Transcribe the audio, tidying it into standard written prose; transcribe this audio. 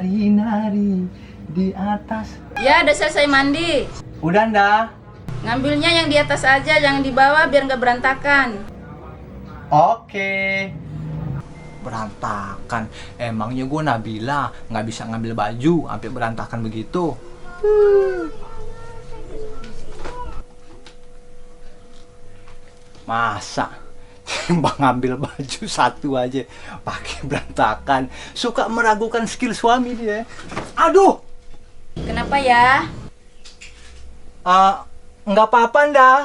menari-nari di atas. Ya, udah selesai mandi. Udah ndak? Ngambilnya yang di atas aja, jangan di bawah biar nggak berantakan. Oke. Berantakan. Emangnya gue Nabila nggak bisa ngambil baju sampai berantakan begitu. Masa Mbak ngambil baju satu aja pakai berantakan. Suka meragukan skill suami dia. Aduh. Kenapa ya? Nggak apa-apa ndah.